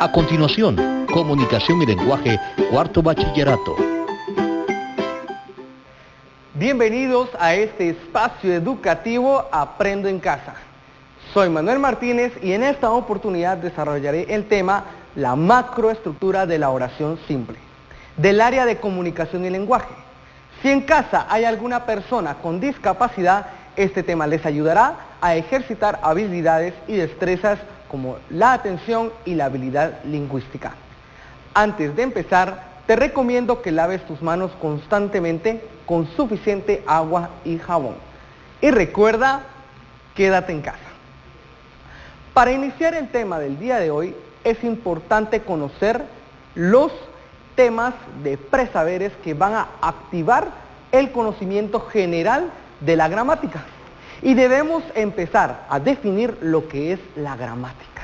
A continuación, Comunicación y Lenguaje, cuarto bachillerato. Bienvenidos a este espacio educativo Aprendo en Casa. Soy Manuel Martínez y en esta oportunidad desarrollaré el tema la macroestructura de la oración simple, del área de comunicación y lenguaje. Si en casa hay alguna persona con discapacidad, este tema les ayudará a ejercitar habilidades y destrezas como la atención y la habilidad lingüística. Antes de empezar, te recomiendo que laves tus manos constantemente con suficiente agua y jabón. Y recuerda, quédate en casa. Para iniciar el tema del día de hoy, es importante conocer los temas de presaberes que van a activar el conocimiento general de la gramática. Y debemos empezar a definir lo que es la gramática.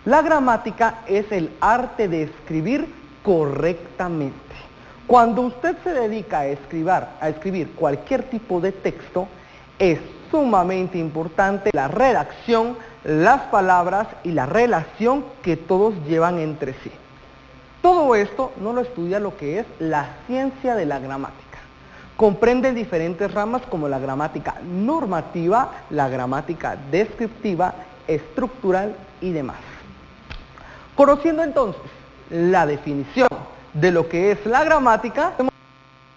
La gramática es el arte de escribir correctamente. Cuando usted se dedica a escribir cualquier tipo de texto, es sumamente importante la redacción, las palabras y la relación que todos llevan entre sí. Todo esto no lo estudia lo que es la ciencia de la gramática. Comprende diferentes ramas como la gramática normativa, la gramática descriptiva, estructural y demás. Conociendo entonces la definición de lo que es la gramática, en este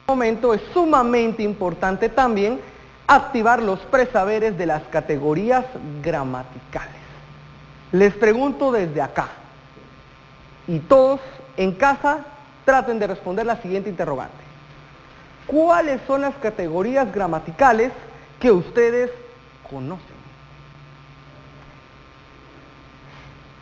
momento es sumamente importante también activar los presaberes de las categorías gramaticales. Les pregunto desde acá, y todos en casa traten de responder la siguiente interrogante. ¿Cuáles son las categorías gramaticales que ustedes conocen?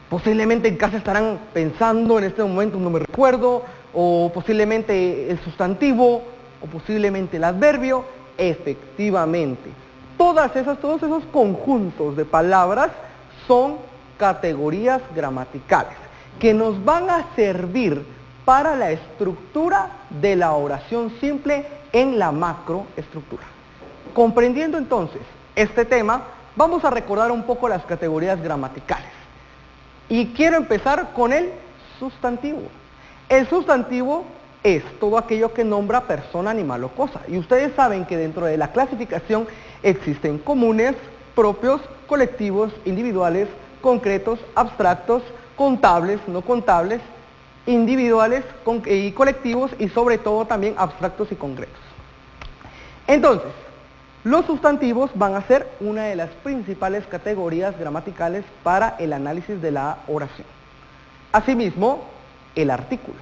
Posiblemente en casa estarán pensando en este momento, no me recuerdo, o posiblemente el sustantivo, o posiblemente el adverbio. Efectivamente, todos esos conjuntos de palabras son categorías gramaticales que nos van a servir para la estructura de la oración simple en la macroestructura. Comprendiendo entonces este tema, vamos a recordar un poco las categorías gramaticales. Y quiero empezar con el sustantivo. El sustantivo es todo aquello que nombra persona, animal o cosa. Y ustedes saben que dentro de la clasificación existen comunes, propios, colectivos, individuales, concretos, abstractos, contables, no contables, individuales y colectivos y sobre todo también abstractos y concretos. Entonces, los sustantivos van a ser una de las principales categorías gramaticales para el análisis de la oración. Asimismo, el artículo.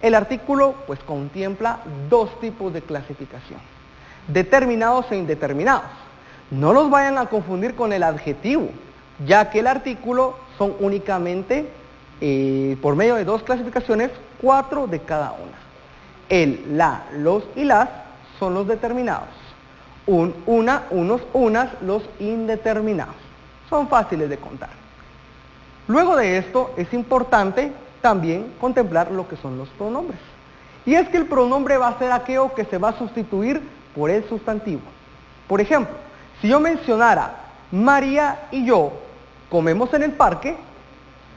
El artículo pues contempla dos tipos de clasificación, determinados e indeterminados. No los vayan a confundir con el adjetivo, ya que el artículo son únicamente por medio de dos clasificaciones, 4 de cada una. El, la, los y las son los determinados. Una, unos, unas, los indeterminados. Son fáciles de contar. Luego de esto es importante también contemplar lo que son los pronombres. Y es que el pronombre va a ser aquello que se va a sustituir por el sustantivo. Por ejemplo, si yo mencionara María y yo comemos en el parque,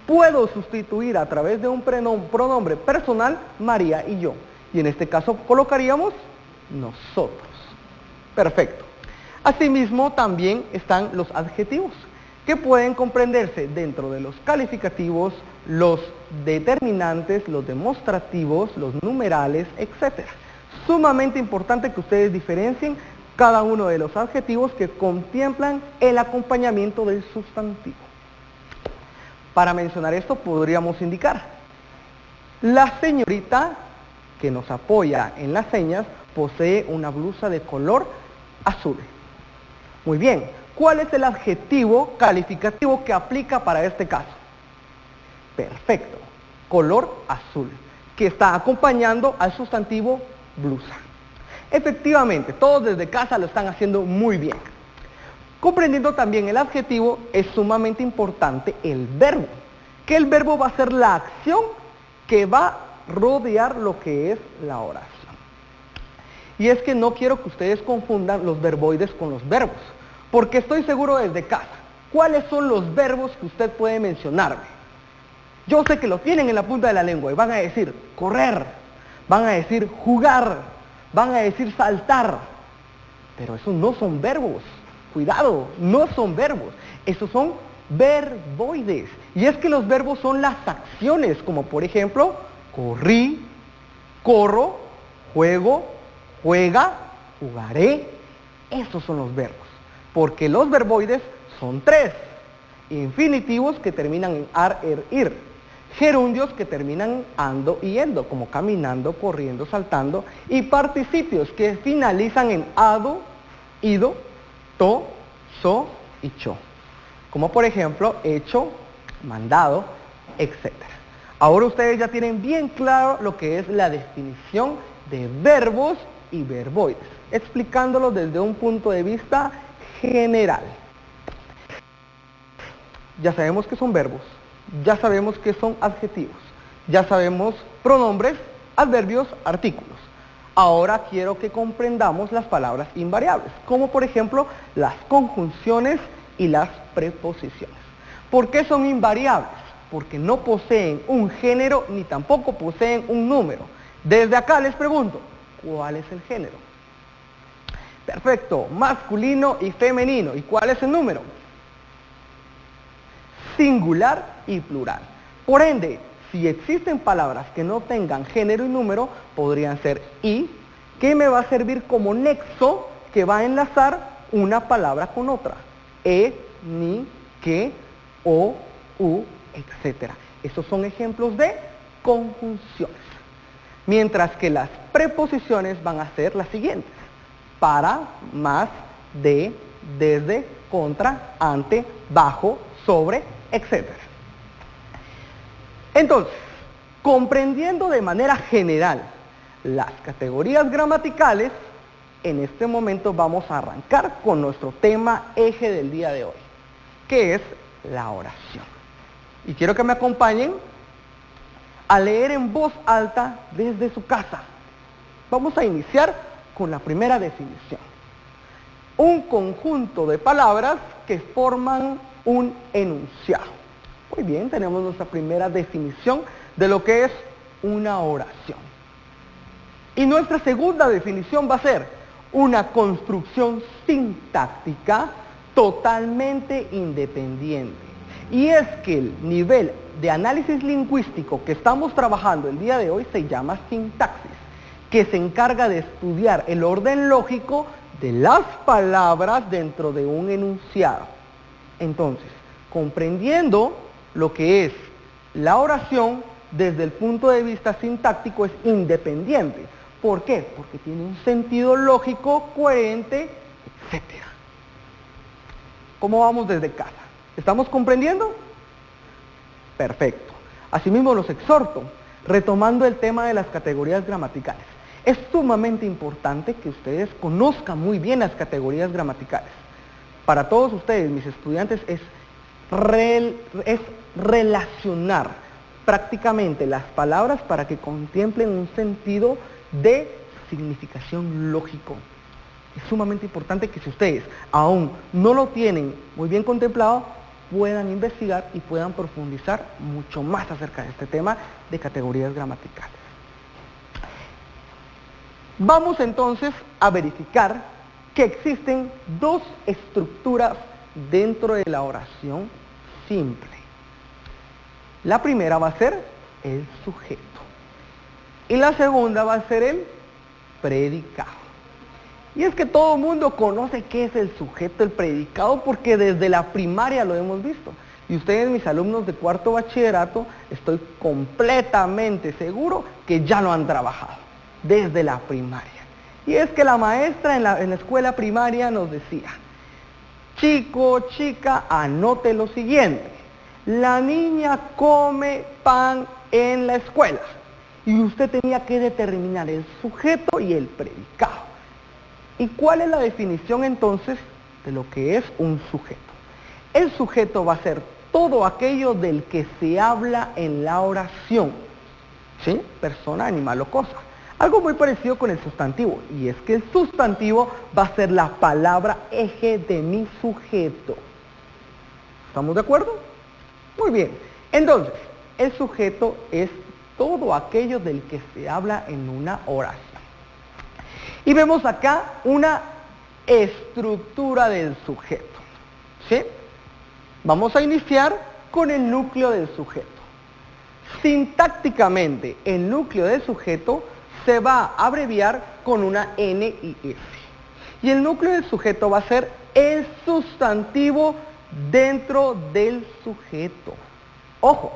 puedo sustituir a través de un pronombre personal María y yo. Y en este caso colocaríamos nosotros. Perfecto. Asimismo también están los adjetivos, que pueden comprenderse dentro de los calificativos, los determinantes, los demostrativos, los numerales, etc. Sumamente importante que ustedes diferencien cada uno de los adjetivos que contemplan el acompañamiento del sustantivo. Para mencionar esto podríamos indicar, la señorita que nos apoya en las señas posee una blusa de color azul. Muy bien, ¿cuál es el adjetivo calificativo que aplica para este caso? Perfecto, color azul, que está acompañando al sustantivo blusa. Efectivamente, todos desde casa lo están haciendo muy bien. Comprendiendo también el adjetivo, es sumamente importante el verbo, que el verbo va a ser la acción que va a rodear lo que es la oración. Y es que no quiero que ustedes confundan los verboides con los verbos, porque estoy seguro desde casa, ¿cuáles son los verbos que usted puede mencionarme? Yo sé que lo tienen en la punta de la lengua y van a decir correr, van a decir jugar, van a decir saltar. Pero esos no son verbos. Cuidado, no son verbos. Esos son verboides. Y es que los verbos son las acciones, como por ejemplo, corrí, corro, juego, juega, jugaré. Esos son los verbos. Porque los verboides son tres. Infinitivos que terminan en ar, er, ir. Gerundios que terminan en ando y endo, como caminando, corriendo, saltando. Y participios que finalizan en ado, ido, to, so y cho. Como por ejemplo, hecho, mandado, etc. Ahora ustedes ya tienen bien claro lo que es la definición de verbos y verboides, explicándolo desde un punto de vista general. Ya sabemos que son verbos, ya sabemos que son adjetivos, ya sabemos pronombres, adverbios, artículos. Ahora quiero que comprendamos las palabras invariables, como por ejemplo las conjunciones y las preposiciones. ¿Por qué son invariables? Porque no poseen un género ni tampoco poseen un número. Desde acá les pregunto, ¿cuál es el género? Perfecto, masculino y femenino. ¿Y cuál es el número? Singular y plural. Por ende, si existen palabras que no tengan género y número, podrían ser y, que me va a servir como nexo que va a enlazar una palabra con otra. Ni, que, o, u, etc. Esos son ejemplos de conjunciones. Mientras que las preposiciones van a ser las siguientes: para, más, de, desde, contra, ante, bajo, sobre, etc. Entonces, comprendiendo de manera general las categorías gramaticales, en este momento vamos a arrancar con nuestro tema eje del día de hoy, que es la oración. Y quiero que me acompañen a leer en voz alta desde su casa. Vamos a iniciar con la primera definición. Un conjunto de palabras que forman un enunciado. Muy bien, tenemos nuestra primera definición de lo que es una oración. Y nuestra segunda definición va a ser una construcción sintáctica totalmente independiente. Y es que el nivel de análisis lingüístico que estamos trabajando el día de hoy se llama sintaxis, que se encarga de estudiar el orden lógico de las palabras dentro de un enunciado. Entonces, comprendiendo lo que es la oración desde el punto de vista sintáctico es independiente. ¿Por qué? Porque tiene un sentido lógico, coherente, etc. ¿Cómo vamos desde casa? ¿Estamos comprendiendo? Perfecto. Asimismo los exhorto, retomando el tema de las categorías gramaticales. Es sumamente importante que ustedes conozcan muy bien las categorías gramaticales. Para todos ustedes, mis estudiantes, es relacionar prácticamente las palabras para que contemplen un sentido de significación lógico. Es sumamente importante que si ustedes aún no lo tienen muy bien contemplado, puedan investigar y puedan profundizar mucho más acerca de este tema de categorías gramaticales. Vamos entonces a verificar que existen dos estructuras dentro de la oración simple. La primera va a ser el sujeto y la segunda va a ser el predicado. Y es que todo el mundo conoce qué es el sujeto, el predicado, porque desde la primaria lo hemos visto. Y ustedes, mis alumnos de cuarto bachillerato, estoy completamente seguro que ya lo han trabajado desde la primaria. Y es que la maestra en la escuela primaria nos decía: chico, chica, anote lo siguiente. La niña come pan en la escuela. Y usted tenía que determinar el sujeto y el predicado. ¿Y cuál es la definición entonces de lo que es un sujeto? El sujeto va a ser todo aquello del que se habla en la oración. ¿Sí? Persona, animal o cosa. Algo muy parecido con el sustantivo, y es que el sustantivo va a ser la palabra eje de mi sujeto. ¿Estamos de acuerdo? Muy bien. Entonces, El sujeto es todo aquello del que se habla en una oración. Y vemos acá una estructura del sujeto, ¿sí? Vamos a iniciar con el núcleo del sujeto. Sintácticamente, el núcleo del sujeto se va a abreviar con una N y S. Y el núcleo del sujeto va a ser el sustantivo dentro del sujeto. Ojo,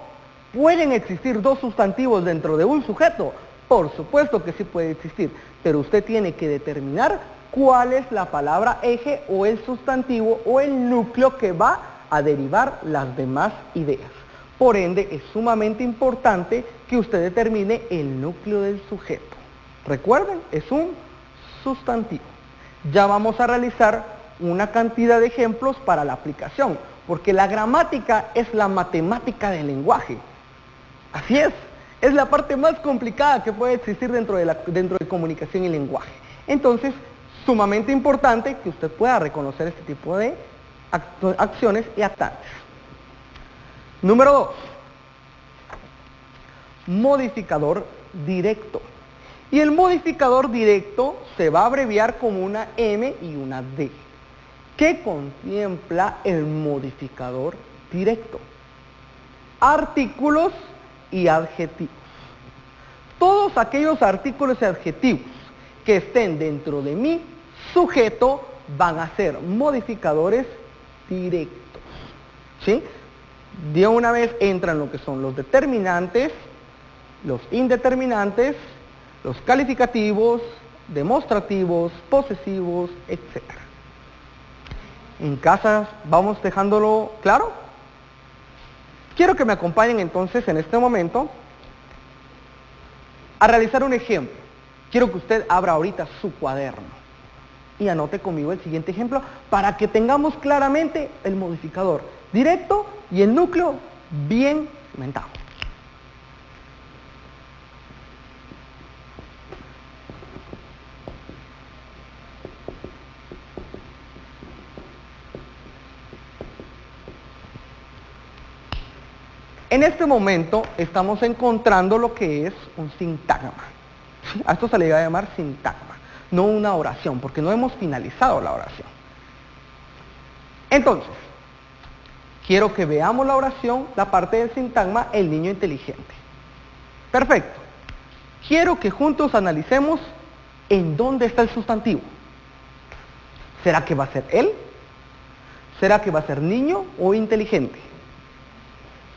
¿pueden existir dos sustantivos dentro de un sujeto? Por supuesto que sí puede existir, pero usted tiene que determinar cuál es la palabra eje o el sustantivo o el núcleo que va a derivar las demás ideas. Por ende, es sumamente importante que usted determine el núcleo del sujeto. Recuerden, es un sustantivo. Ya vamos a realizar una cantidad de ejemplos para la aplicación, porque la gramática es la matemática del lenguaje. Así es la parte más complicada que puede existir dentro de comunicación y lenguaje. Entonces, sumamente importante que usted pueda reconocer este tipo de acciones y actantes. Número 2. Modificador directo. Y el modificador directo se va a abreviar como una M y una D. ¿Qué contempla el modificador directo? Artículos y adjetivos. Todos aquellos artículos y adjetivos que estén dentro de mi sujeto van a ser modificadores directos, ¿sí? De una vez entran lo que son los determinantes, los indeterminantes, los calificativos, demostrativos, posesivos, etc. En casa vamos dejándolo claro. Quiero que me acompañen entonces en este momento a realizar un ejemplo. Quiero que usted abra ahorita su cuaderno y anote conmigo el siguiente ejemplo para que tengamos claramente el modificador directo y el núcleo bien cimentado. En este momento estamos encontrando lo que es un sintagma. A esto se le va a llamar sintagma, no una oración, porque no hemos finalizado la oración. Entonces, quiero que veamos la oración, la parte del sintagma, el niño inteligente. Perfecto. Quiero que juntos analicemos en dónde está el sustantivo. ¿Será que va a ser él? ¿Será que va a ser niño o inteligente?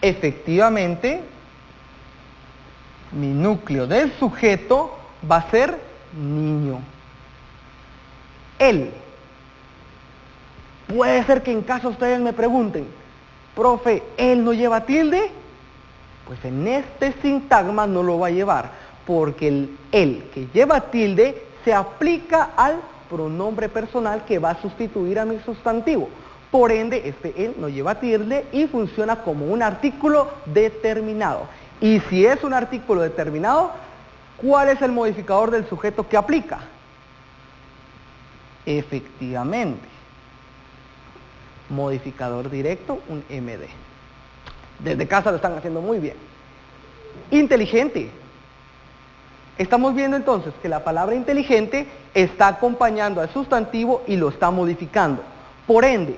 Efectivamente, mi núcleo del sujeto va a ser niño. Él. Puede ser que en casa ustedes me pregunten, profe, ¿él no lleva tilde? Pues en este sintagma no lo va a llevar, porque el él que lleva tilde se aplica al pronombre personal que va a sustituir a mi sustantivo. Por ende, este él no lleva tilde y funciona como un artículo determinado. Y si es un artículo determinado, ¿cuál es el modificador del sujeto que aplica? Efectivamente, modificador directo, un MD. Desde casa lo están haciendo muy bien. Inteligente. Estamos viendo entonces que la palabra inteligente está acompañando al sustantivo y lo está modificando. Por ende,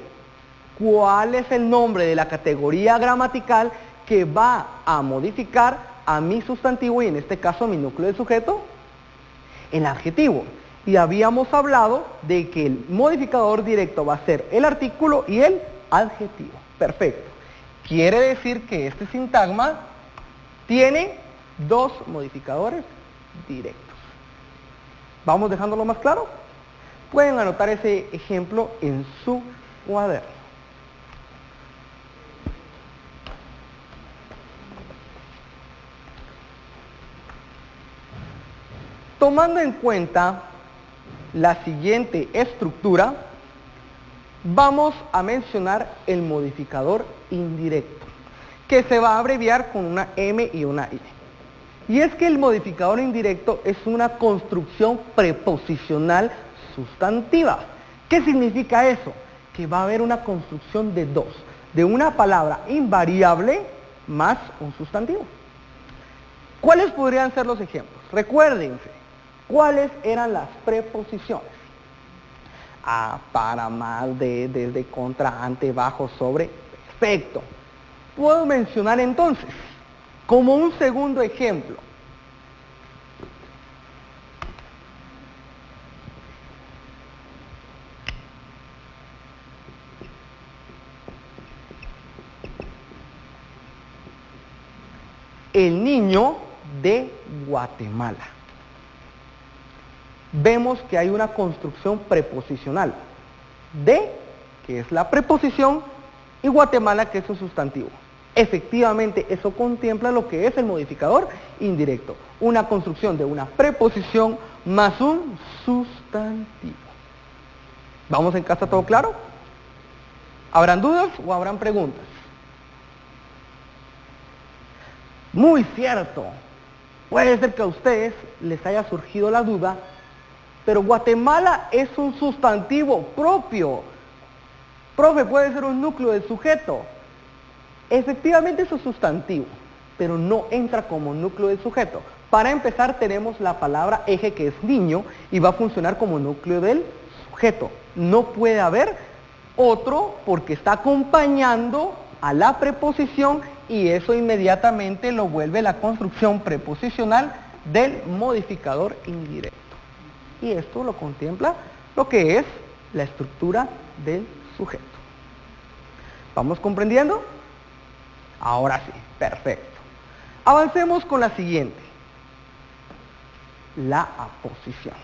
¿cuál es el nombre de la categoría gramatical que va a modificar a mi sustantivo y en este caso a mi núcleo del sujeto? El adjetivo. Y habíamos hablado de que el modificador directo va a ser el artículo y el adjetivo. Perfecto. Quiere decir que este sintagma tiene dos modificadores directos. ¿Vamos dejándolo más claro? Pueden anotar ese ejemplo en su cuaderno. Tomando en cuenta la siguiente estructura, vamos a mencionar el modificador indirecto, que se va a abreviar con una M y una I. Y es que el modificador indirecto es una construcción preposicional sustantiva. ¿Qué significa eso? Que va a haber una construcción de dos, de una palabra invariable más un sustantivo. ¿Cuáles podrían ser los ejemplos? Recuérdense, ¿cuáles eran las preposiciones? A, para, más, de, desde, contra, ante, bajo, sobre. Perfecto. Puedo mencionar entonces, como un segundo ejemplo, el niño de Guatemala. Vemos que hay una construcción preposicional. De, que es la preposición, y Guatemala, que es un sustantivo. Efectivamente, eso contempla lo que es el modificador indirecto. Una construcción de una preposición más un sustantivo. ¿Vamos en casa todo claro? ¿Habrán dudas o habrán preguntas? Muy cierto. Puede ser que a ustedes les haya surgido la duda, pero Guatemala es un sustantivo propio. Profe, puede ser un núcleo del sujeto. Efectivamente es un sustantivo, pero no entra como núcleo del sujeto. Para empezar tenemos la palabra eje, que es niño, y va a funcionar como núcleo del sujeto. No puede haber otro porque está acompañando a la preposición y eso inmediatamente lo vuelve la construcción preposicional del modificador indirecto. Y esto lo contempla lo que es la estructura del sujeto. ¿Vamos comprendiendo? Ahora sí, perfecto. Avancemos con la siguiente. La aposición.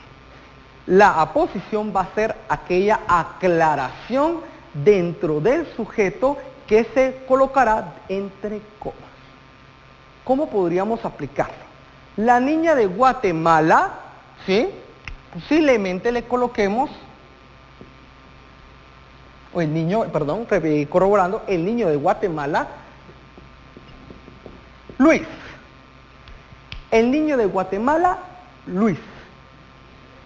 La aposición va a ser aquella aclaración dentro del sujeto que se colocará entre comas. ¿Cómo podríamos aplicarlo? La niña de Guatemala, ¿sí? Posiblemente le coloquemos, o el niño, perdón, corroborando, el niño de Guatemala, Luis. El niño de Guatemala, Luis.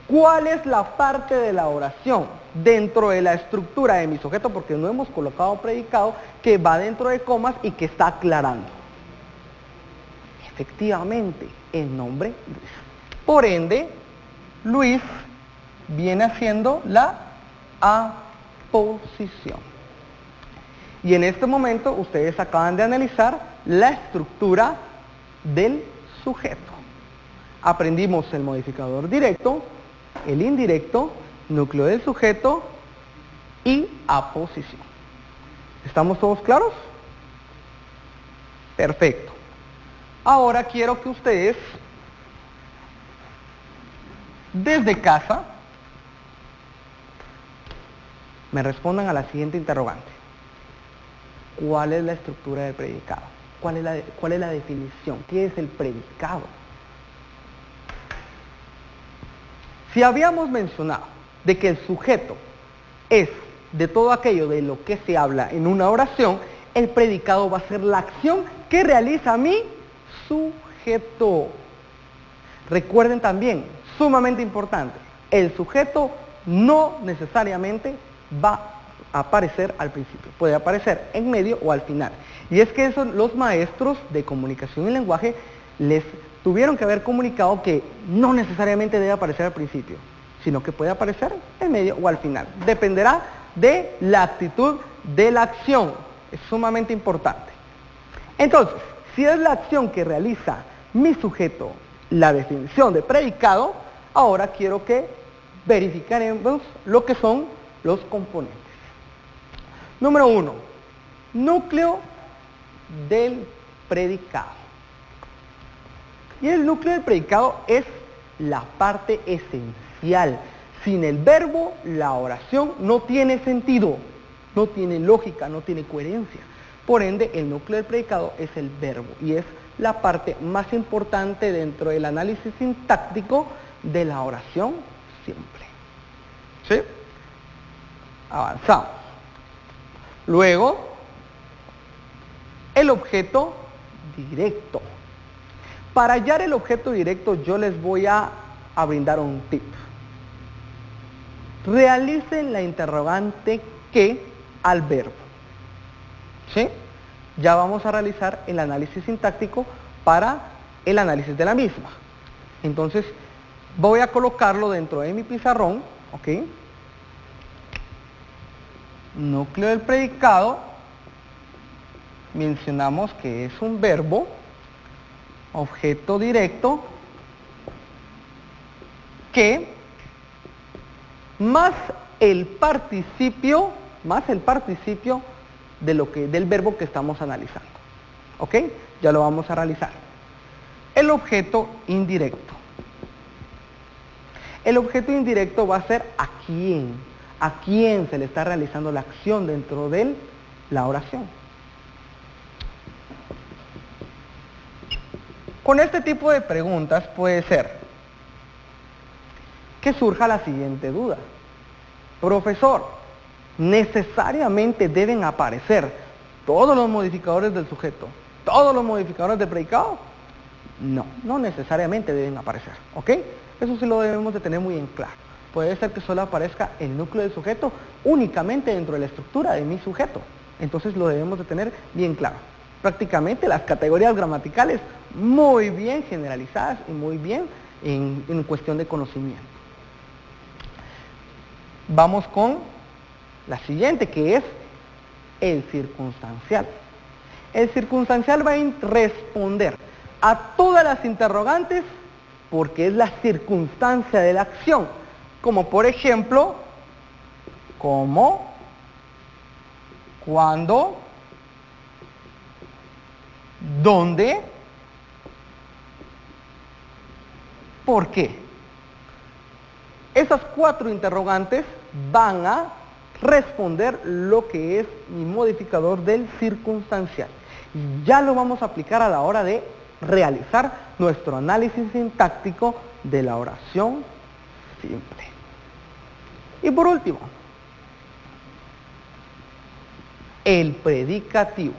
¿Cuál es la parte de la oración dentro de la estructura de mi sujeto? Porque no hemos colocado predicado que va dentro de comas y que está aclarando. Efectivamente, el nombre Luis. Por ende, Luis viene haciendo la aposición. Y en este momento ustedes acaban de analizar la estructura del sujeto. Aprendimos el modificador directo, el indirecto, núcleo del sujeto y aposición. ¿Estamos todos claros? Perfecto. Ahora quiero que ustedes, desde casa, me respondan a la siguiente interrogante. ¿Cuál es la estructura del predicado? ¿Cuál es la definición? ¿Qué es el predicado? Si habíamos mencionado de que el sujeto es de todo aquello de lo que se habla en una oración, el predicado va a ser la acción que realiza mi sujeto. Recuerden también, sumamente importante, el sujeto no necesariamente va a aparecer al principio, puede aparecer en medio o al final. Y es que eso los maestros de comunicación y lenguaje les tuvieron que haber comunicado que no necesariamente debe aparecer al principio, sino que puede aparecer en medio o al final. Dependerá de la actitud de la acción. Es sumamente importante. Entonces, si es la acción que realiza mi sujeto la definición de predicado, ahora quiero que verificaremos lo que son los componentes. Número 1, núcleo del predicado. Y el núcleo del predicado es la parte esencial. Sin el verbo, la oración no tiene sentido, no tiene lógica, no tiene coherencia. Por ende, el núcleo del predicado es el verbo y es la parte más importante dentro del análisis sintáctico de la oración simple. ¿Sí? Avanzamos. Luego, el objeto directo. Para hallar el objeto directo yo les voy a brindar un tip. Realicen la interrogante que al verbo. ¿Sí? ya vamos a realizar el análisis sintáctico para el análisis de la misma. Entonces, voy a colocarlo dentro de mi pizarrón, ¿ok? Núcleo del predicado, mencionamos que es un verbo, objeto directo, que más el participio del verbo que estamos analizando. ¿Ok? Ya lo vamos a realizar. El objeto indirecto. El objeto indirecto va a ser a quién se le está realizando la acción dentro de la oración. Con este tipo de preguntas puede ser que surja la siguiente duda. Profesor, ¿necesariamente deben aparecer todos los modificadores del sujeto, todos los modificadores del predicado? No, no necesariamente deben aparecer, ¿ok? Eso sí lo debemos de tener muy en claro. Puede ser que solo aparezca el núcleo del sujeto únicamente dentro de la estructura de mi sujeto. Entonces lo debemos de tener bien claro. Prácticamente las categorías gramaticales muy bien generalizadas y muy bien en cuestión de conocimiento. Vamos con la siguiente, que es el circunstancial. El circunstancial va a responder a todas las interrogantes porque es la circunstancia de la acción. Como por ejemplo, cómo, cuándo, dónde, por qué. Esas 4 interrogantes van a responder lo que es mi modificador del circunstancial. Y ya lo vamos a aplicar a la hora de realizar nuestro análisis sintáctico de la oración simple. Y por último, el predicativo.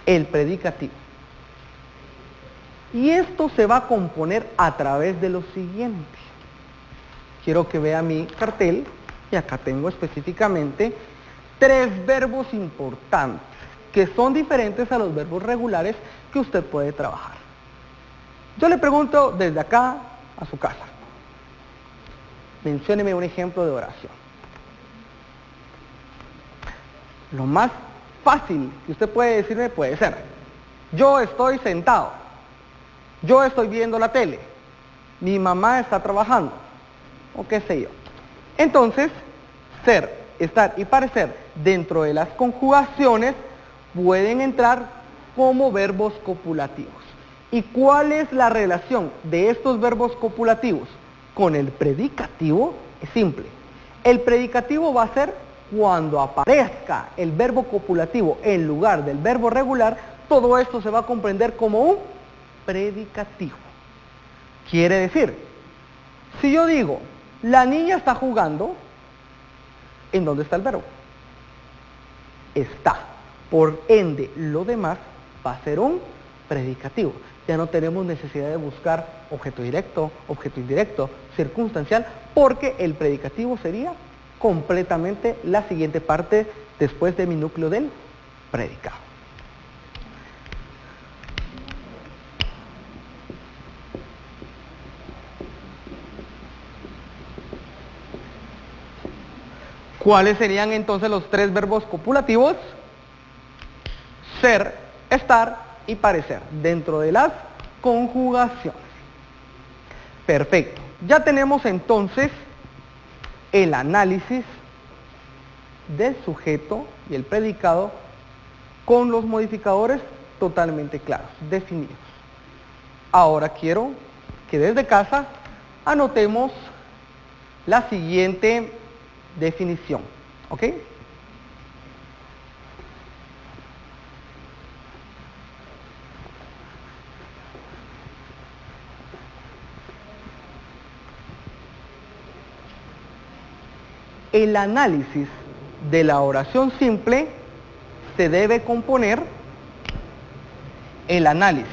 El predicativo. Y esto se va a componer a través de lo siguiente. Quiero que vea mi cartel, y acá tengo específicamente 3 verbos importantes, que son diferentes a los verbos regulares que usted puede trabajar. Yo le pregunto desde acá a su casa. Mencióneme un ejemplo de oración. Lo más fácil que usted puede decirme puede ser: yo estoy sentado, yo estoy viendo la tele, mi mamá está trabajando, o qué sé yo. Entonces, ser, estar y parecer dentro de las conjugaciones pueden entrar como verbos copulativos. ¿Y cuál es la relación de estos verbos copulativos con el predicativo? Es simple. El predicativo va a ser cuando aparezca el verbo copulativo en lugar del verbo regular. Todo esto se va a comprender como un predicativo. Quiere decir, si yo digo, la niña está jugando, ¿en dónde está el verbo? Está. Por ende, lo demás va a ser un predicativo. Ya no tenemos necesidad de buscar objeto directo, objeto indirecto, circunstancial, porque el predicativo sería completamente la siguiente parte después de mi núcleo del predicado. ¿Cuáles serían entonces los 3 verbos copulativos? Ser, estar y parecer, dentro de las conjugaciones. Perfecto. Ya tenemos entonces el análisis del sujeto y el predicado con los modificadores totalmente claros, definidos. Ahora quiero que desde casa anotemos la siguiente definición, ¿ok? El análisis de la oración simple se debe componer, el análisis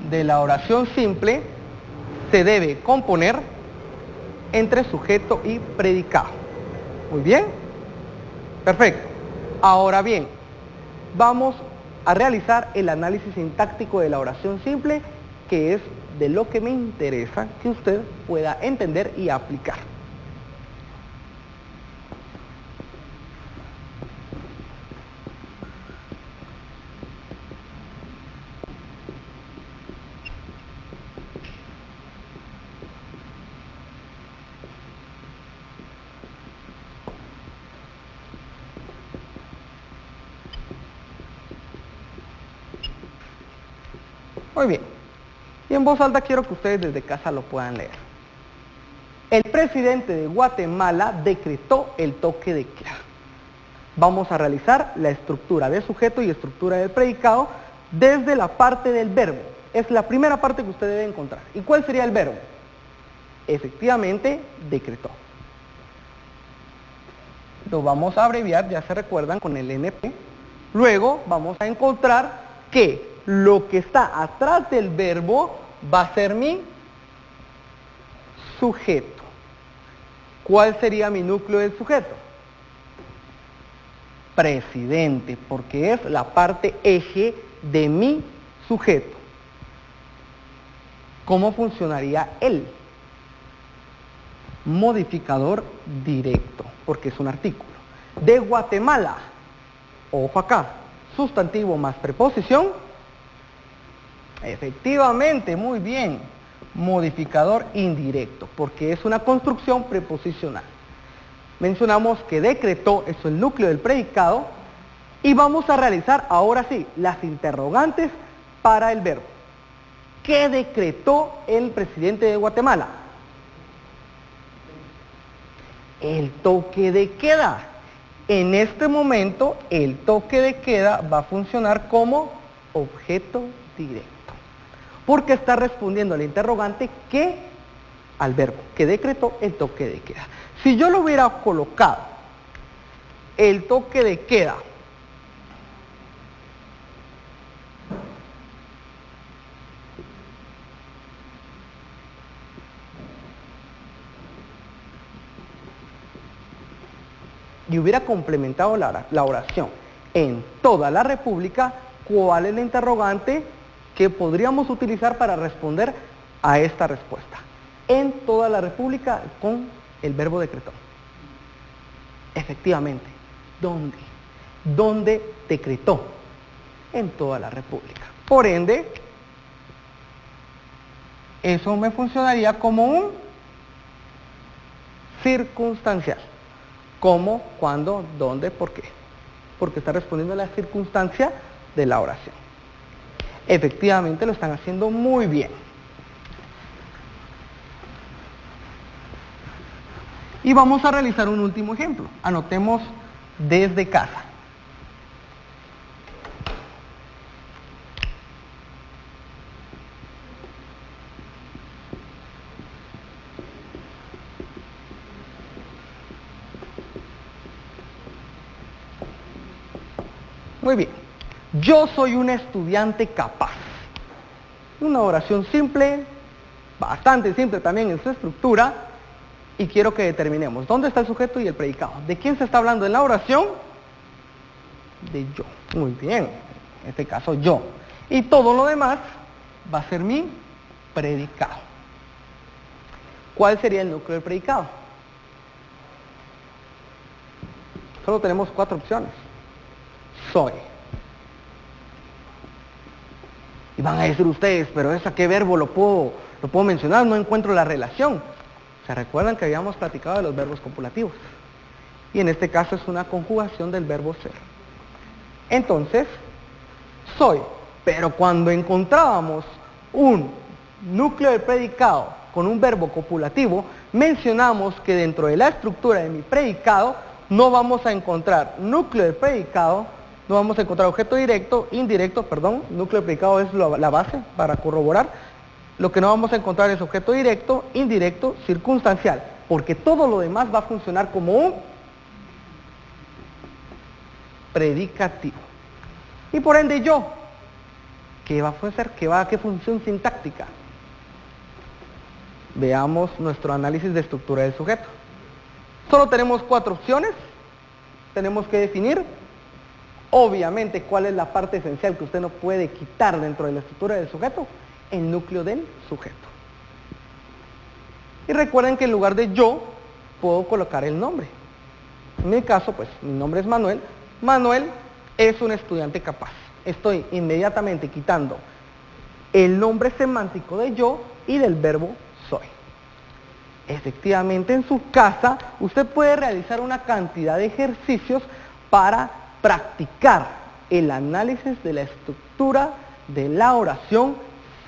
de la oración simple se debe componer entre sujeto y predicado. Muy bien, perfecto. Ahora bien, vamos a realizar el análisis sintáctico de la oración simple, que es de lo que me interesa que usted pueda entender y aplicar. Muy bien. Y en voz alta quiero que ustedes desde casa lo puedan leer. El presidente de Guatemala decretó el toque de queda. Vamos a realizar la estructura de sujeto y estructura del predicado desde la parte del verbo. Es la primera parte que usted debe encontrar. ¿Y cuál sería el verbo? Efectivamente, decretó. Lo vamos a abreviar, ya se recuerdan, con el NP. Luego vamos a encontrar que lo que está atrás del verbo va a ser mi sujeto. ¿Cuál sería mi núcleo del sujeto? Presidente, porque es la parte eje de mi sujeto. ¿Cómo funcionaría él? Modificador directo, porque es un artículo. De Guatemala, ojo acá, sustantivo más preposición. Efectivamente, muy bien. Modificador indirecto, porque es una construcción preposicional. Mencionamos que decretó, eso es el núcleo del predicado, y vamos a realizar ahora sí las interrogantes para el verbo. ¿Qué decretó el presidente de Guatemala? El toque de queda. En este momento, el toque de queda va a funcionar como objeto directo, porque está respondiendo al interrogante que al verbo, que decretó el toque de queda. Si yo lo hubiera colocado, el toque de queda, y hubiera complementado la oración en toda la República, ¿cuál es la interrogante que podríamos utilizar para responder a esta respuesta? En toda la República con el verbo decretó. Efectivamente, ¿dónde? ¿Dónde decretó? En toda la República. Por ende, eso me funcionaría como un circunstancial. ¿Cómo? ¿Cuándo? ¿Dónde? ¿Por qué? Porque está respondiendo a la circunstancia de la oración. Efectivamente, lo están haciendo muy bien. Y vamos a realizar un último ejemplo. Anotemos desde casa. Muy bien. Yo soy un estudiante capaz. Una oración simple, bastante simple también en su estructura, y quiero que determinemos dónde está el sujeto y el predicado. ¿De quién se está hablando en la oración? De yo. Muy bien, en este caso yo. Y todo lo demás va a ser mi predicado. ¿Cuál sería el núcleo del predicado? Solo tenemos 4 opciones. Soy. Y van a decir ustedes, pero ¿a qué verbo lo puedo mencionar? No encuentro la relación. ¿Se recuerdan que habíamos platicado de los verbos copulativos? Y en este caso es una conjugación del verbo ser. Entonces, soy. Pero cuando encontrábamos un núcleo del predicado con un verbo copulativo, mencionamos que dentro de la estructura de mi predicado no vamos a encontrar núcleo del predicado, no vamos a encontrar objeto directo, indirecto, perdón, núcleo del predicado es la base para corroborar. Lo que no vamos a encontrar es objeto directo, indirecto, circunstancial, porque todo lo demás va a funcionar como un predicativo. Y por ende yo, ¿qué va a hacer? ¿Qué función sintáctica? Veamos nuestro análisis de estructura del sujeto. Solo tenemos 4 opciones. Tenemos que definir Obviamente, ¿cuál es la parte esencial que usted no puede quitar dentro de la estructura del sujeto? El núcleo del sujeto. Y recuerden que en lugar de yo, puedo colocar el nombre. En mi caso, pues, mi nombre es Manuel. Manuel es un estudiante capaz. Estoy inmediatamente quitando el nombre semántico de yo y del verbo soy. Efectivamente, en su casa, usted puede realizar una cantidad de ejercicios para practicar el análisis de la estructura de la oración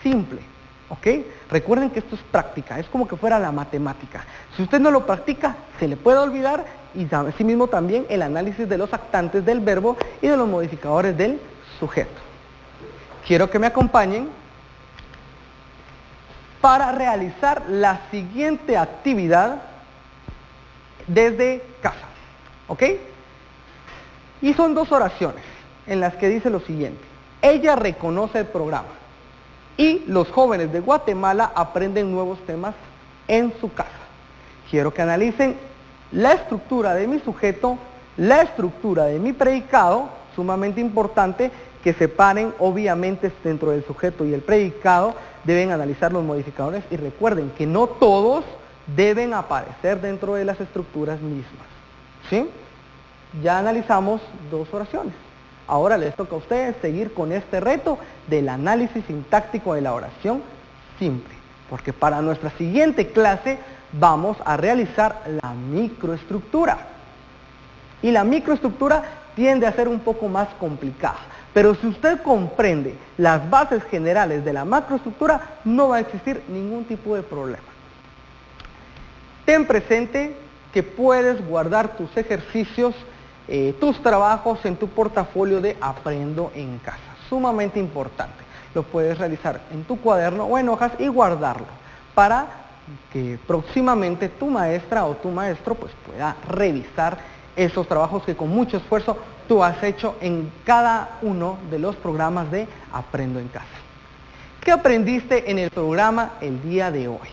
simple. ¿Ok? Recuerden que esto es práctica, es como que fuera la matemática. Si usted no lo practica, se le puede olvidar, y asimismo también el análisis de los actantes del verbo y de los modificadores del sujeto. Quiero que me acompañen para realizar la siguiente actividad desde casa. ¿Ok? Y son dos oraciones en las que dice lo siguiente: ella reconoce el programa y los jóvenes de Guatemala aprenden nuevos temas en su casa. Quiero que analicen la estructura de mi sujeto, la estructura de mi predicado, sumamente importante que separen obviamente dentro del sujeto y el predicado, deben analizar los modificadores y recuerden que no todos deben aparecer dentro de las estructuras mismas. ¿Sí? Ya analizamos dos oraciones. Ahora les toca a ustedes seguir con este reto del análisis sintáctico de la oración simple, porque para nuestra siguiente clase vamos a realizar la microestructura. Y la microestructura tiende a ser un poco más complicada, pero si usted comprende las bases generales de la macroestructura, no va a existir ningún tipo de problema. Ten presente que puedes guardar tus ejercicios, tus trabajos en tu portafolio de Aprendo en Casa. Sumamente importante. Lo puedes realizar en tu cuaderno o en hojas y guardarlo para que próximamente tu maestra o tu maestro pues pueda revisar esos trabajos que con mucho esfuerzo tú has hecho en cada uno de los programas de Aprendo en Casa. ¿Qué aprendiste en el programa el día de hoy?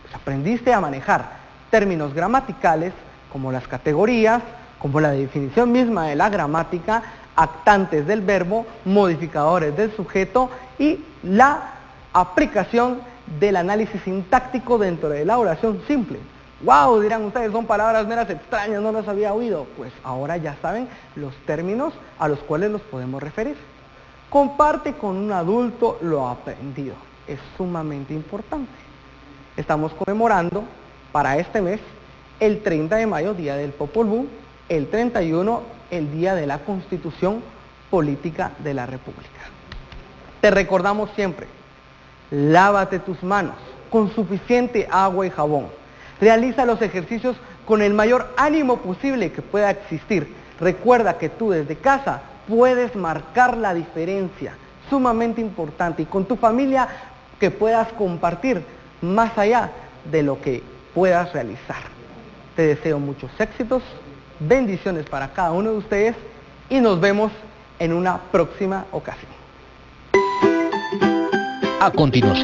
Pues aprendiste a manejar términos gramaticales como las categorías, como la definición misma de la gramática, actantes del verbo, modificadores del sujeto y la aplicación del análisis sintáctico dentro de la oración simple. ¡Wow! Dirán ustedes, son palabras meras extrañas, no las había oído. Pues ahora ya saben los términos a los cuales los podemos referir. Comparte con un adulto lo aprendido. Es sumamente importante. Estamos conmemorando para este mes el 30 de mayo, Día del Popol Vuh, el 31, el Día de la Constitución Política de la República. Te recordamos siempre, lávate tus manos con suficiente agua y jabón. Realiza los ejercicios con el mayor ánimo posible que pueda existir. Recuerda que tú desde casa puedes marcar la diferencia, sumamente importante, y con tu familia que puedas compartir más allá de lo que puedas realizar. Te deseo muchos éxitos, bendiciones para cada uno de ustedes y nos vemos en una próxima ocasión. A continuación.